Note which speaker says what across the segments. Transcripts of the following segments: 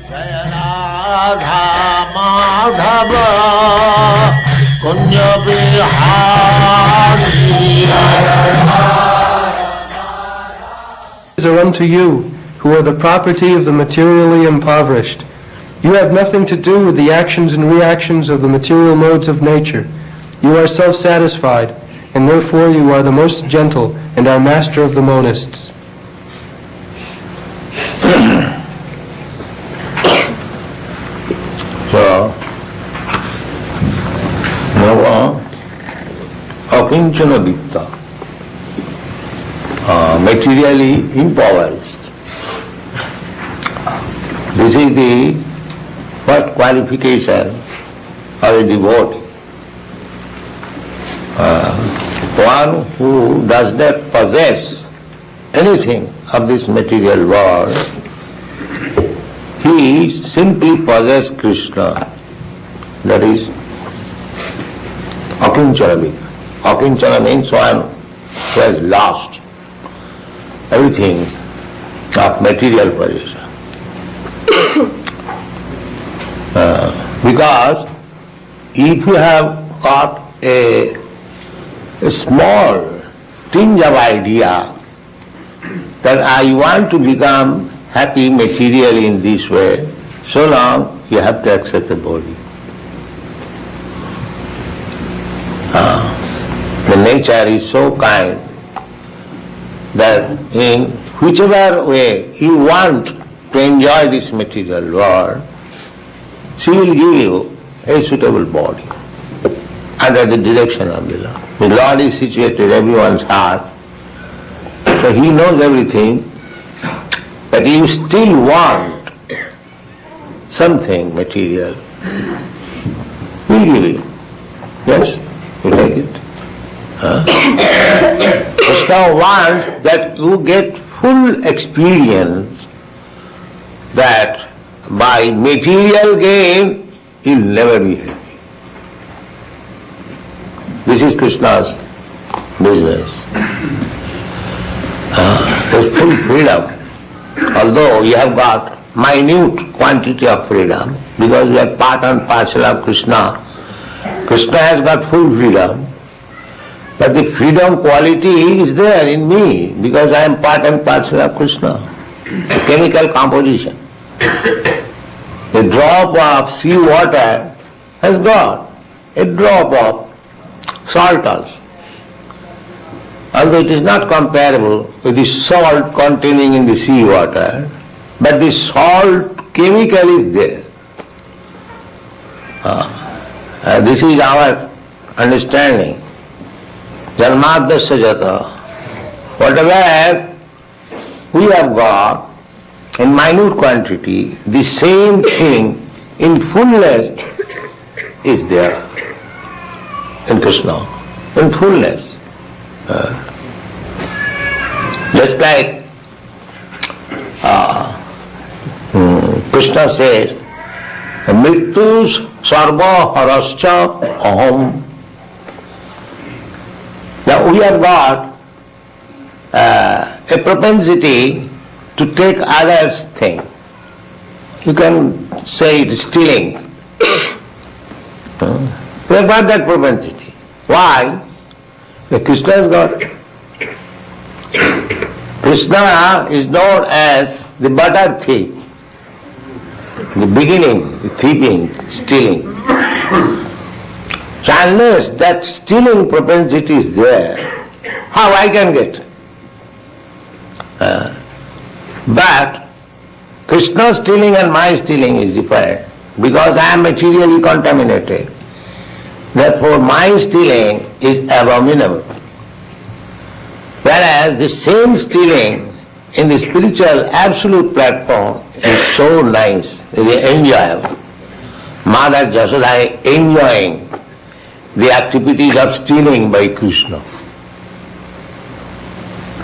Speaker 1: Radha Madhava Kunja Bihari
Speaker 2: are unto you, who are the property of the materially impoverished. You have nothing to do with the actions and reactions of the material modes of nature. You are self-satisfied, and therefore you are the most gentle and are master of the monists.
Speaker 1: So, Nava Akinchana Vitta, materially impoverished. This is the first qualification of a devotee. One who does not possess anything of this material world, he simply possesses Krishna. That is Akinchana Vitta. Akinchana means one who has lost everything of material possession. Because if you have got a small tinge of idea that I want to become happy materially in this way, so long you have to accept the body. The nature is so kind that in whichever way you want to enjoy this material world, she will give you a suitable body under the direction of the Lord. The Lord is situated in everyone's heart, so He knows everything, but you still want something material, He will give you. Yes, you take it. Krishna wants that you get full experience that by material gain you'll never be happy. This is Krishna's business. There's full freedom. Although you have got minute quantity of freedom, because you are part and parcel of Krishna, Krishna has got full freedom, but the freedom quality is there in me, because I am part and parcel of Krishna. The chemical composition. A drop of sea water has got a drop of salt also. Although it is not comparable with the salt containing in the sea water, but the salt chemical is there. This is our understanding. Janmadasya jata. Whatever we have got in minute quantity, the same thing in fullness is there in Krishna. In fullness. Just like Krishna says, Mrityus sarva harascha aham. Now we have got a propensity to take others' thing. You can say it is stealing. We have got that propensity. Why? Krishna has got it. Krishna is known as the butter thief. The beginning, the thieving, stealing. So unless that stealing propensity is there, how I can get? But Krishna's stealing and my stealing is different, because I am materially contaminated. Therefore my stealing is abominable. Whereas the same stealing in the spiritual absolute platform is so nice, very enjoyable. Mother Jasoda is enjoying the activities of stealing by Krishna.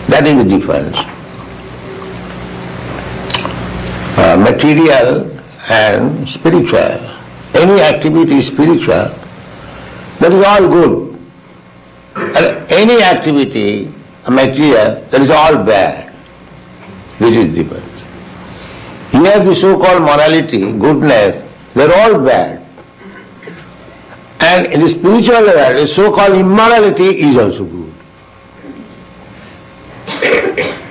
Speaker 1: That is the difference. Material and spiritual. Any activity spiritual, that is all good. And any activity material, that is all bad. This is the difference. Here the so-called morality, goodness, they're all bad. And in the spiritual world, the so-called immorality is also good.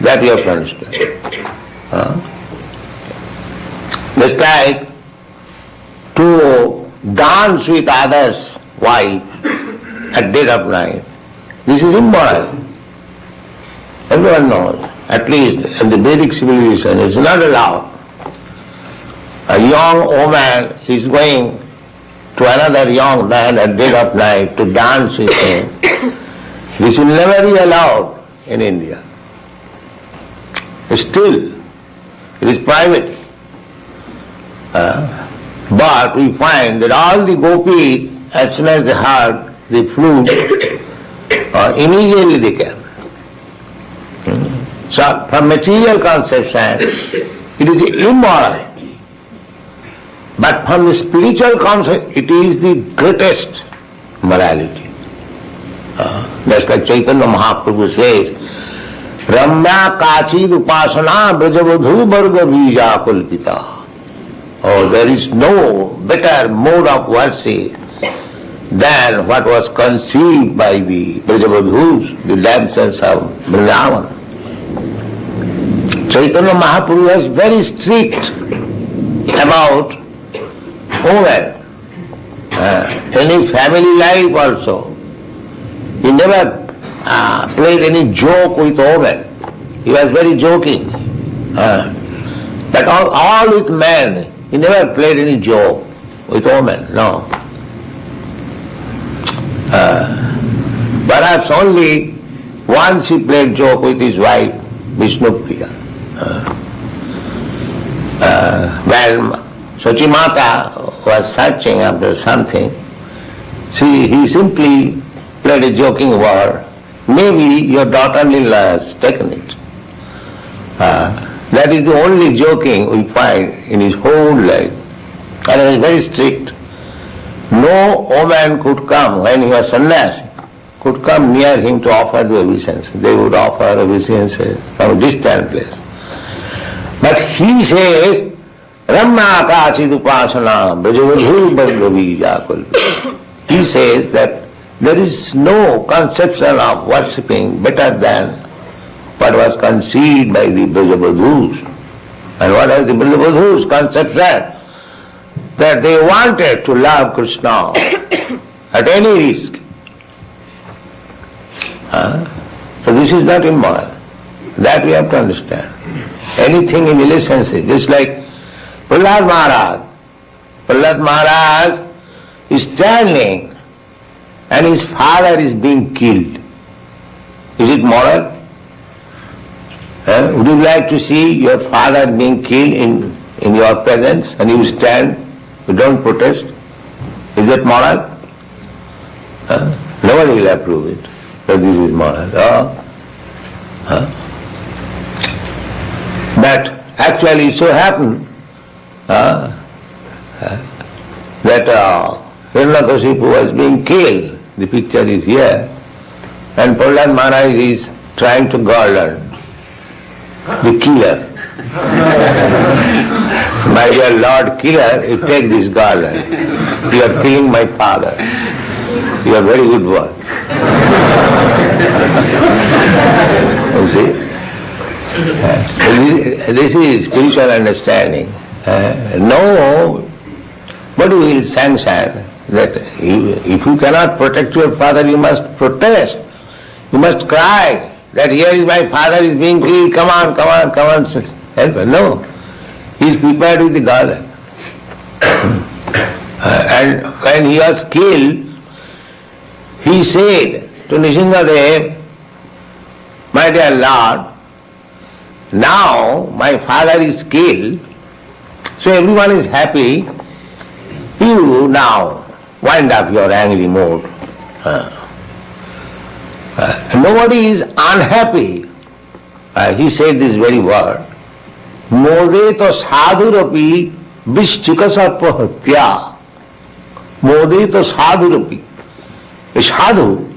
Speaker 1: That you have to understand. Just like to dance with others' wife at dead of night. This is immoral. Everyone knows. At least in the Vedic civilization, it's not allowed. A young woman is going to another young man at dead of night to dance with him. This will never be allowed in India. Still, it is private. But we find that all the gopis, as soon as they heard the flute, immediately they came. So, from material conception, it is immoral. But from the spiritual concept, it is the greatest morality. Just like Chaitanya Mahaprabhu says, Ramya Kachid Upasana Brajavadhu Varga Bija Kulpita. Oh, there is no better mode of worship than what was conceived by the Brajavadhus, the damsels of Vrindavan. Chaitanya Mahaprabhu was very strict about women. In his family life also, he never played any joke with women. He was very joking. But all with men, he never played any joke with women, no. Perhaps only once he played joke with his wife, Vishnupriya. When Sachimata was searching after something, he simply played a joking word. Maybe your daughter-in-law has taken it. That is the only joking we find in his whole life. And he was very strict. No woman could come, when he was sannyasi, could come near him to offer the obeisance. They would offer obeisance from a distant place. But he says, Ramya Kachid Upasana Brajavadhu Varga Bija Kulpita. He says that there is no conception of worshipping better than what was conceived by the Brajavadhus. And what was the Brajavadhus' conception? That they wanted to love Krishna at any risk. So this is not immoral. That we have to understand. Anything in relationship, just like Prahlad Maharaj. Prahlad Maharaj is standing and his father is being killed. Is it moral? Would you like to see your father being killed in your presence and you stand, you don't protest? Is that moral? Nobody will approve it, that this is moral. But actually it so happened that Hiranyakashipu was being killed. The picture is here. And Prahlad Maharaj is trying to guard the killer. My dear Lord Killer, you take this garland. You are killing my father. You are very good boy. You see? This is spiritual understanding. No, but we will sanction that if you cannot protect your father, you must protest. You must cry that here is my father is being killed, come on, help us. No, he is prepared with the garland. And when he was killed, he said to Nishingadev, my dear Lord, now my father is killed, so everyone is happy. You now wind up your angry mood. Nobody is unhappy. He said this very word. Modeta sadhurapi vishchikasarpa hatya. Modeta sadhurapi. A sadhu,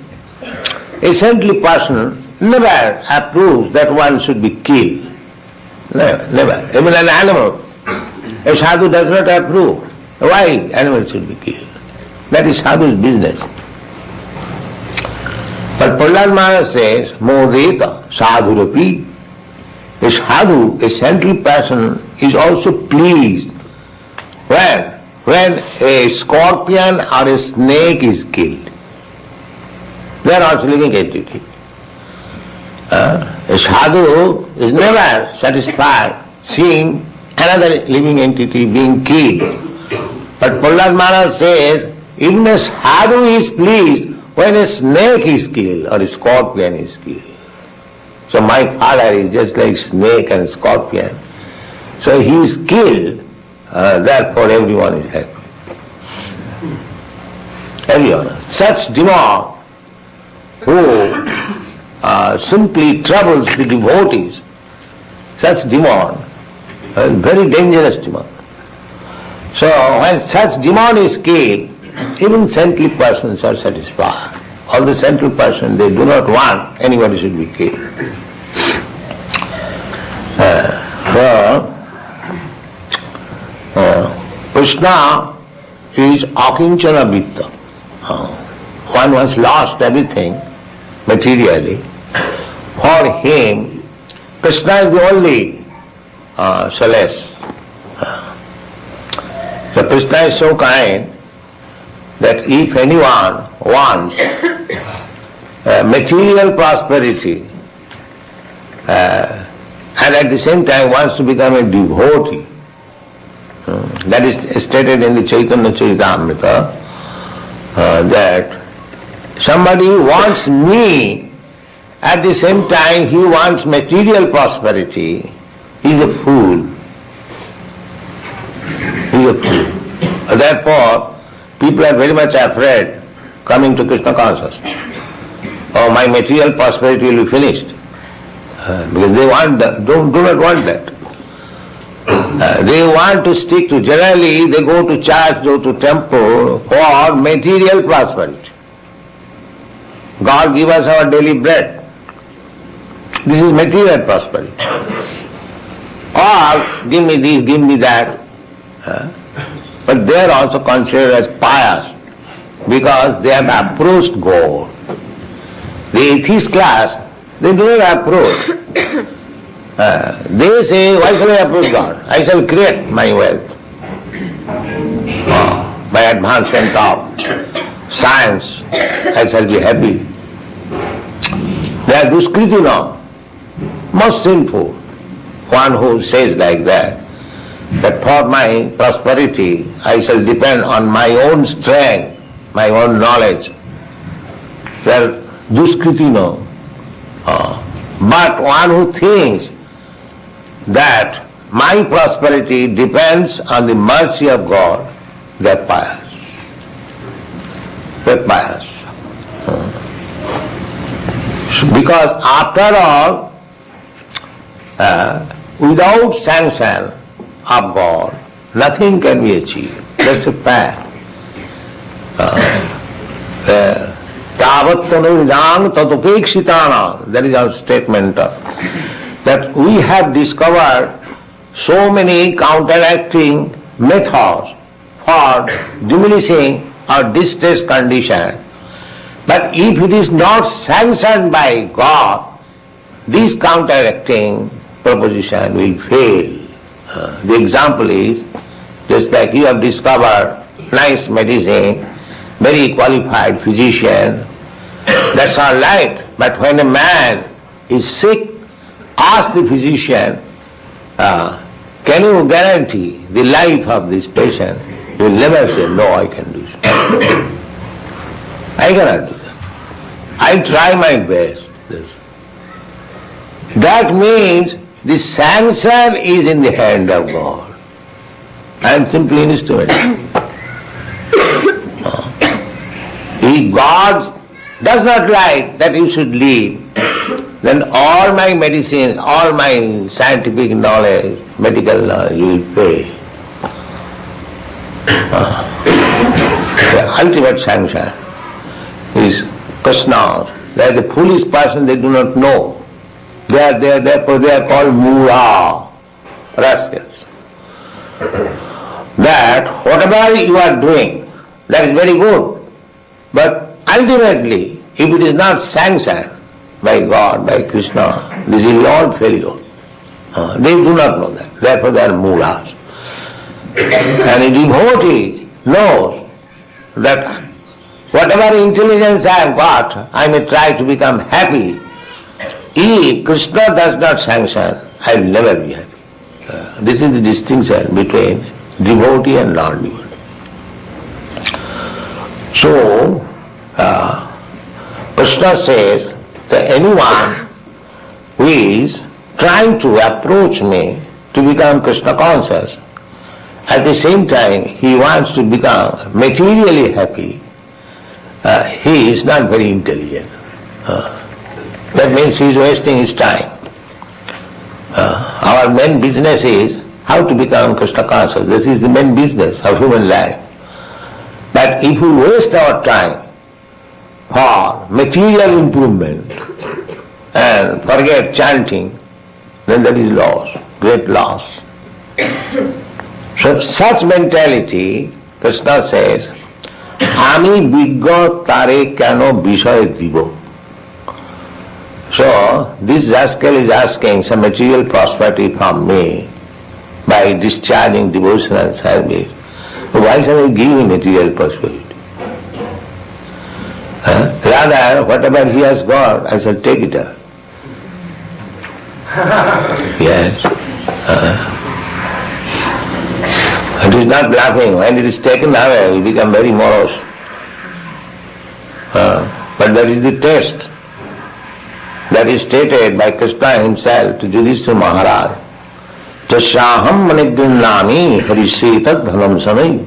Speaker 1: a saintly person, never approves that one should be killed. Never. Even an animal A sadhu does not approve. Why animals should be killed? That is sadhu's business. But Prahlad Maharaj says, Modeta sadhurapi. A sadhu, a saintly person, is also pleased when a scorpion or a snake is killed. They are also living entity. A sadhu is never satisfied seeing another living entity being killed. But Prahlad Maharaj says, even a sadhu is pleased when a snake is killed or a scorpion is killed. So my father is just like snake and scorpion. So he is killed, therefore everyone is happy. Everyone. Such demon who simply troubles the devotees, such demon, very dangerous demon. So when such demon is killed, even saintly persons are satisfied. All the saintly persons, they do not want anybody should be killed. Krishna is akinchana vitta. One has lost everything materially. For him, Krishna is the only solace. So Krishna is so kind that if anyone wants material prosperity and at the same time wants to become a devotee, that is stated in the Chaitanya Charitamrita, that somebody wants me, at the same time he wants material prosperity, he is a fool. He is a fool. Therefore, people are very much afraid coming to Krishna consciousness. Oh, my material prosperity will be finished. Because they do not want that. They want to stick to, generally they go to church, go to temple for material prosperity. God give us our daily bread. This is material prosperity. Or give me this, give me that. But they are also considered as pious because they have approached God. The atheist class, they do not approach. They say, why shall I approach God? I shall create my wealth. By advancement of science, I shall be happy. They are duskritina, most sinful. One who says like that for my prosperity I shall depend on my own strength, my own knowledge. They are duskritina. But one who thinks that my prosperity depends on the mercy of God, they are pious. They are pious. Because after all, without sanction of God, nothing can be achieved. That's a fact. That is our statement. That we have discovered so many counteracting methods for diminishing our distressed condition. But if it is not sanctioned by God, this counteracting proposition will fail. The example is, just like you have discovered nice medicine, very qualified physician, that's all right. But when a man is sick, ask the physician, can you guarantee the life of this patient? He will never say, no, I can do so. I cannot do that. I try my best. That means the sanction is in the hand of God. I am simply an instrument. If God does not like that you should live, then all my medicine, all my scientific knowledge, medical knowledge will fail. The ultimate sanction is Krishna. They are the foolish person, they do not know. Therefore they are called mula, rascals. that whatever you are doing, that is very good. But ultimately, if it is not sanctioned by God, by Krishna, this is all failure. They do not know that. Therefore they are mulas. And a devotee knows that whatever intelligence I have got, I may try to become happy. If Krishna does not sanction, I will never be happy. This is the distinction between devotee and non-devotee. So, Krishna says that anyone who is trying to approach me to become Krishna conscious, at the same time he wants to become materially happy, he is not very intelligent. That means he is wasting his time. Our main business is how to become Krishna conscious. This is the main business of human life. But if we waste our time for material improvement and forget chanting, then that is loss, great loss. So such mentality, Krishna says, Ami biggo tare kano bishay dibo. So this rascal is asking some material prosperity from me by discharging devotional service. Why shall I give him material prosperity? Rather, whatever he has got, I shall take it up. Yes. It is not laughing. When it is taken away, we become very morose. But that is the test that is stated by Krishna himself to Yudhishthira Maharaj. Tasaham manigrinnami harisetat dhanam samay.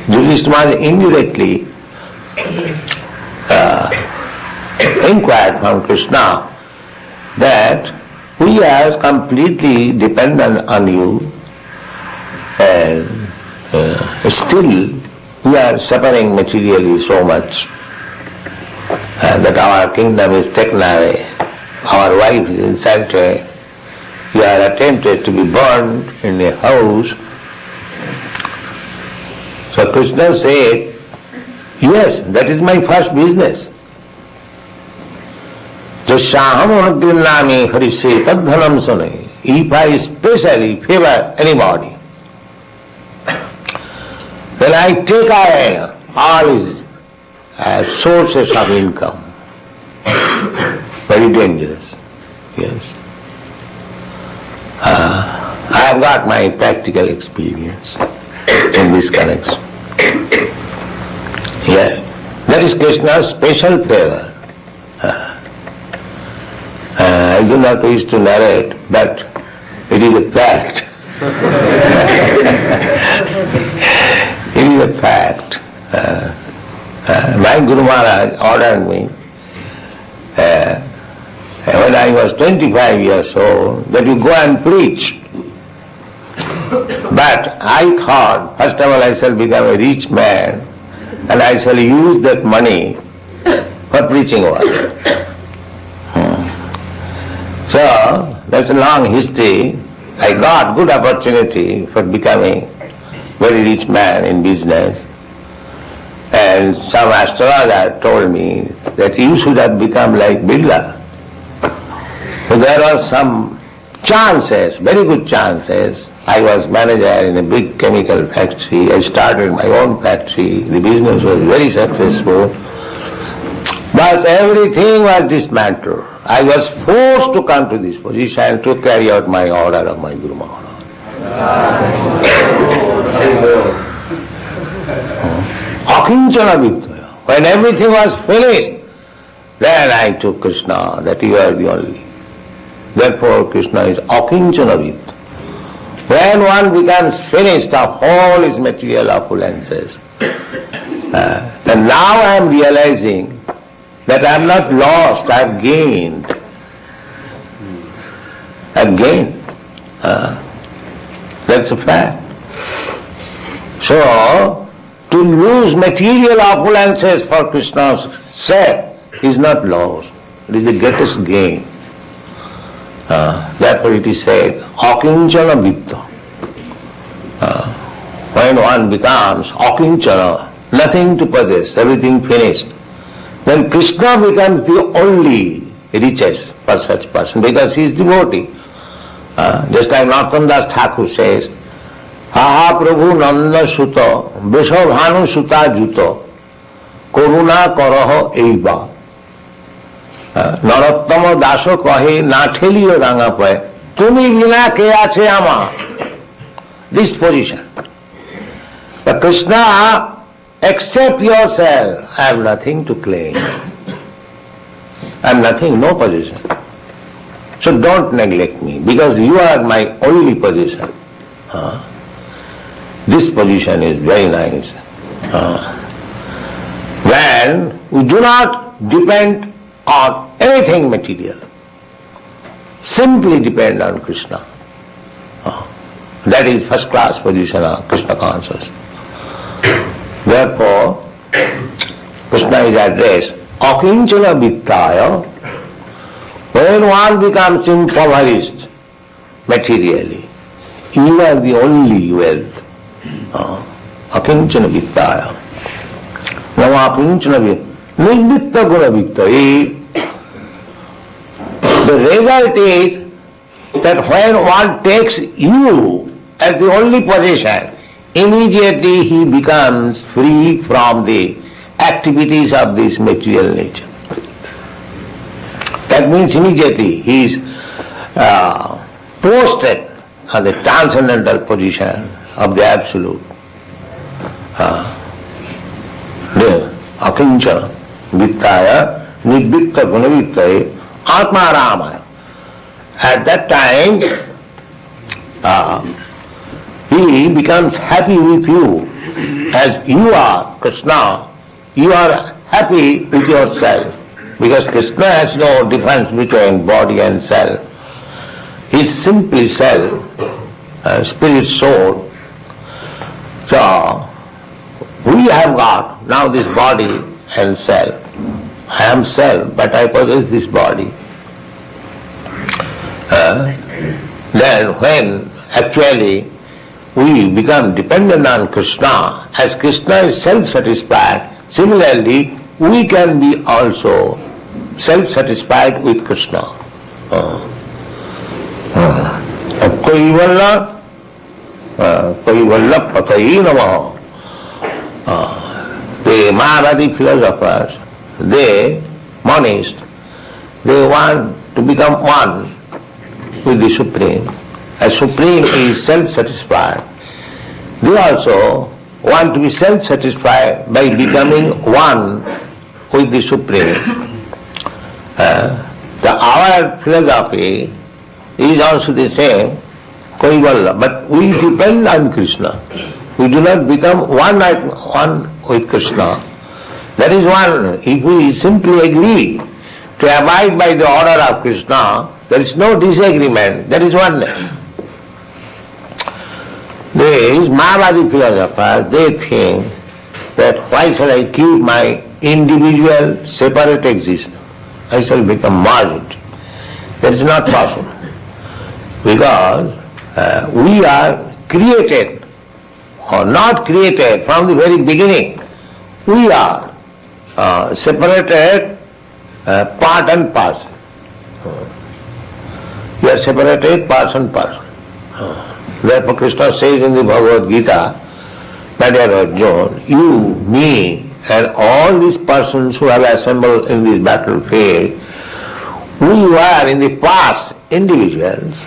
Speaker 1: Yudhishthira Maharaj indirectly inquired from Krishna that we are completely dependent on you and still we are suffering materially so much that our kingdom is taken away, our wife is insulted, we are attempted to be burned in a house. So Krishna said, yes, that is my first business. If I especially favor anybody, then I take away all his sources of income. Very dangerous. Yes. I have got my practical experience in this connection. Yes. That is Krishna's special favor. I do not wish to narrate, but it is a fact. It is a fact. My Guru Maharaj ordered me when I was 25 years old that you go and preach. But I thought, first of all, I shall become a rich man and I shall use that money for preaching work. So, that's a long history. I got good opportunity for becoming very rich man in business. And some astrologer told me that you should have become like Birla. So there were some chances, very good chances. I was manager in a big chemical factory. I started my own factory. The business was very successful. But everything was dismantled. I was forced to come to this position to carry out my order of my Guru Maharaj. Akinchana Vidyaya. When everything was finished, then I took Krishna, that you are the only. Therefore Krishna is Akinchana Vidyaya. When one becomes finished of all his material opulences, then now I am realizing that I am not lost, I have gained. I have gained. That's a fact. So, to lose material opulences for Krishna's sake is not loss. It is the greatest gain. Therefore it is said, Akinchana Vidyaya. one becomes akinchana, nothing to possess, everything finished, then Krishna becomes the only riches for such person because he is devotee. Just like Narottam Das Thakur says, Aha Prabhu Nanda Suta, Beshabhanu Suta Juta, Koruna Karaha Eiba. Narottama Daso kahe na ঠেলিও রাঙা পায় তুমি বিনা কে আছে আমার. This position. But Krishna, accept yourself. I have nothing to claim. I have nothing, no position. So don't neglect me because you are my only position. This position is very nice. When we do not depend on anything material, simply depend on Krishna. That is first class position of Krishna consciousness. Therefore, Krishna is addressed, Akinchana Vittaya. When one becomes impoverished materially, you are the only wealth. Akinchana Vittaya. Now Akinchana Vittaya. Nirvitta Guna Vittaya. The result is that when one takes you as the only possession, immediately he becomes free from the activities of this material nature. That means immediately he is posted on the transcendental position of the Absolute. The Akinchana Vittaya Nirvitta Guna Vittaya Atma Ramaya. At that time, he becomes happy with you as you are, Krishna. You are happy with yourself because Krishna has no difference between body and self. He is simply self, spirit, soul. So, we have got now this body and self. I am self, but I possess this body. Then when actually we become dependent on Krishna, as Krishna is self-satisfied, similarly we can be also self-satisfied with Krishna. Kaivalla Patayi Namaha. The Mahabharati philosophers, they, monists, they want to become one with the Supreme. As Supreme is self-satisfied, they also want to be self-satisfied by becoming one with the Supreme. Our philosophy is also the same, Kaivalla, but we depend on Krishna. We do not become one with Krishna. That is one. If we simply agree to abide by the order of Krishna, there is no disagreement, that is oneness. These Mahabharati philosophers, they think that why shall I keep my individual separate existence? I shall become merged. That is not possible. Because we are created or not created from the very beginning. We are separated part and parcel. We are separated parts and parcel. Therefore Krishna says in the Bhagavad Gita, my dear Arjuna, you, me, and all these persons who have assembled in this battlefield, we were in the past individuals,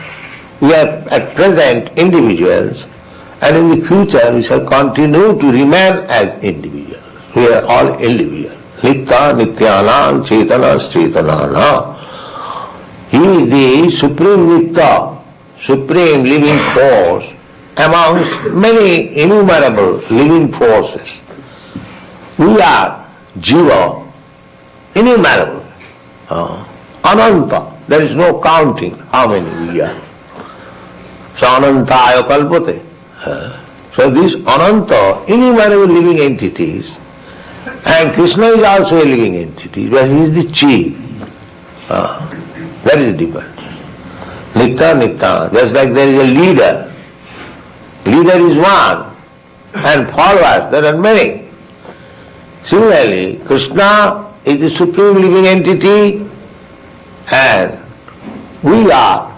Speaker 1: we are at present individuals, and in the future we shall continue to remain as individuals. We are all individuals. Nitya Nityanam Chetana Chetanana. He is the Supreme Nitya, Supreme living force amongst many innumerable living forces. We are Jiva, innumerable, Ananta. There is no counting how many we are. So Anantaya Kalpate. So these Ananta, innumerable living entities, and Krishna is also a living entity, but he is the chief. That is the difference. Nitya, Nitya, just like there is a leader. Leader is one, and followers, there are many. Similarly, Krishna is the supreme living entity and we are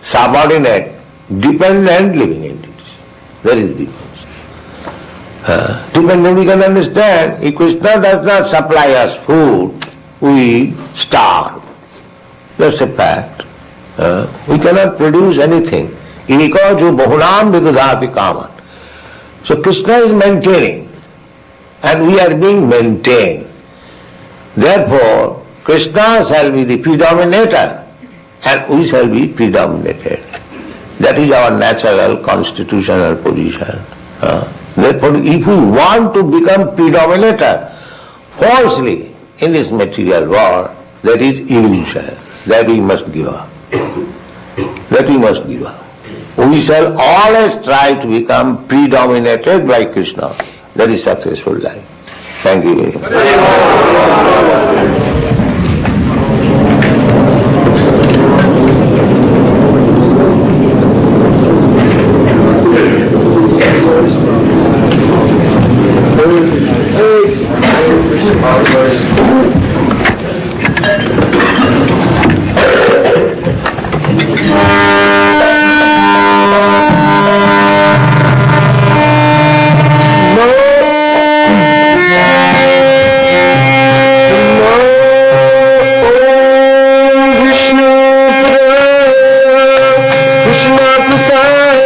Speaker 1: subordinate, dependent living entities. That is the difference. Dependent we can understand, if Krishna does not supply us food, we starve. That's a fact. We cannot produce anything. Iniko jo bahunam vidudhati kaman. So Krishna is maintaining and we are being maintained. Therefore, Krishna shall be the predominator and we shall be predominated. That is our natural constitutional position. Therefore, if we want to become predominator falsely in this material world, that is illusion. That we must give up. That we must give up. We shall always try to become predominated by Krishna. That is successful life. Thank you very much.
Speaker 2: Krishna Krishna Bhutale